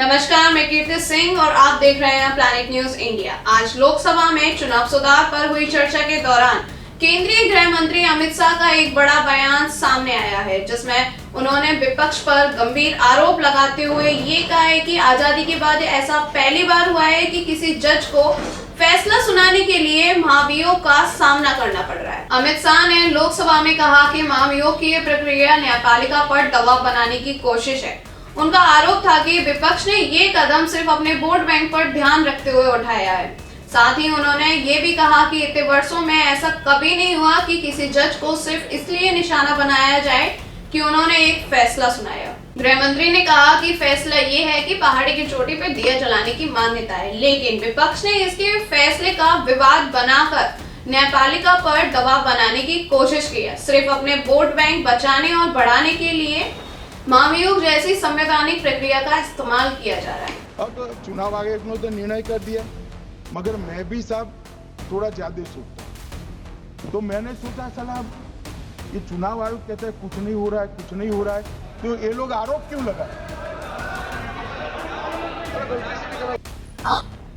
नमस्कार, मैं कीर्ति सिंह और आप देख रहे हैं प्लैनेट न्यूज इंडिया। आज लोकसभा में चुनाव सुधार पर हुई चर्चा के दौरान केंद्रीय गृह मंत्री अमित शाह का एक बड़ा बयान सामने आया है, जिसमें उन्होंने विपक्ष पर गंभीर आरोप लगाते हुए ये कहा है कि आजादी के बाद ऐसा पहली बार हुआ है कि किसी जज को फैसला सुनाने के लिए महाभियोग का सामना करना पड़ रहा है। अमित शाह ने लोकसभा में कहा कि महाभियोग की ये प्रक्रिया न्यायपालिका पर दबाव बनाने की कोशिश है। उनका आरोप था कि विपक्ष ने ये कदम सिर्फ अपने वोट बैंक पर ध्यान रखते हुए उठाया है। साथ ही उन्होंने ये भी कहा कि इतने वर्षों में ऐसा कभी नहीं हुआ कि किसी जज को सिर्फ इसलिए निशाना बनाया जाए कि उन्होंने एक फैसला सुनाया। गृह मंत्री ने कहा कि फैसला ये है कि पहाड़ी की चोटी पर दिया जलाने की मान्यता है, लेकिन विपक्ष ने इसके फैसले का विवाद बनाकर न्यायपालिका पर दबाव बनाने की कोशिश की है। सिर्फ अपने वोट बैंक बचाने और बढ़ाने के लिए महाभियोग जैसी संवैधानिक प्रक्रिया का इस्तेमाल किया जा रहा है। अब चुनाव आयोग ने तो निर्णय कर दिया, मगर मैं भी साहब थोड़ा ज्यादा सोचता हूं। तो मैंने सोचा साहब ये चुनाव आयोग कहते हैं कुछ नहीं हो रहा है, कुछ नहीं हो रहा है, तो ये लोग आरोप क्यों लगाए?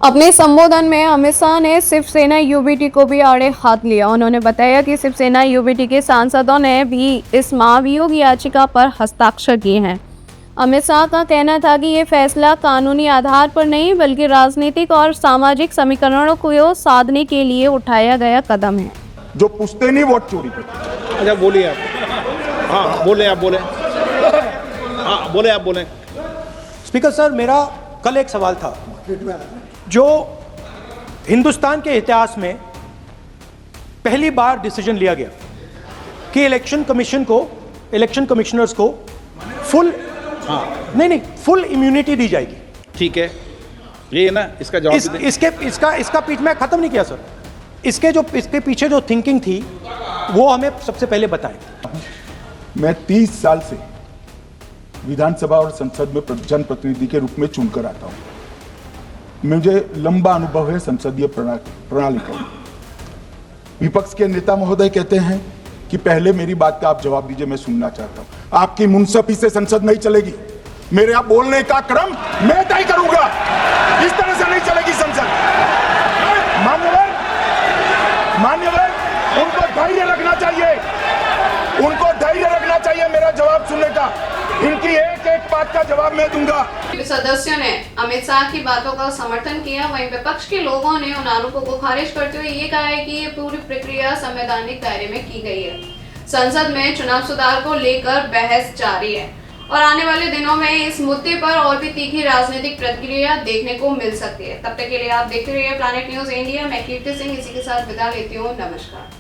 अपने संबोधन में अमित शाह ने शिवसेना यूबीटी को भी आड़े हाथ लिया। उन्होंने बताया कि शिवसेना यूबीटी के सांसदों ने भी इस महाभियोग याचिका पर हस्ताक्षर किए हैं। अमित शाह का कहना था कि ये फैसला कानूनी आधार पर नहीं बल्कि राजनीतिक और सामाजिक समीकरणों को साधने के लिए उठाया गया कदम है। जो पूछते नहीं वोट चोरी करते। अच्छा बोलिए आप। हाँ बोले आप बोले। हाँ बोले आप बोले। स्पीकर सर, मेरा कल एक सवाल था जो हिंदुस्तान के इतिहास में पहली बार डिसीजन लिया गया कि इलेक्शन कमिश्नर्स को फुल फुल इम्यूनिटी दी जाएगी। ठीक है, ये है ना, इसका जवाब इसका पीठ में खत्म नहीं किया सर। इसके पीछे जो थिंकिंग थी वो हमें सबसे पहले बताएं। मैं 30 साल से विधानसभा और संसद में जनप्रतिनिधि के रूप में चुनकर आता हूं। मुझे लंबा अनुभव है संसदीय प्रणाली का। विपक्ष के नेता महोदय कहते हैं कि पहले मेरी बात का आप जवाब दीजिए, मैं सुनना चाहता हूं। आपकी मुंसफी से संसद नहीं चलेगी। मेरे आप बोलने का क्रम मैं तय करूंगा। इस तरह से नहीं चलेगी संसद। मान्यवर, उनको धैर्य रखना चाहिए, उनको धैर्य रखना चाहिए मेरा जवाब सुनने का। इनकी एक एक बात का जवाब मैं दूंगा। सदस्यों ने अमित शाह की बातों का समर्थन किया। वहीं विपक्ष के लोगों ने उन आरोपों को खारिज करते हुए ये कहा है कि ये पूरी प्रक्रिया संवैधानिक दायरे में की गई है। संसद में चुनाव सुधार को लेकर बहस जारी है और आने वाले दिनों में इस मुद्दे पर और भी तीखी राजनीतिक प्रतिक्रिया देखने को मिल सकती है। तब तक के लिए आप देखते रहिए प्लैनेट न्यूज इंडिया। मैं कीर्ति सिंह इसी के साथ विदा लेती हूँ। नमस्कार।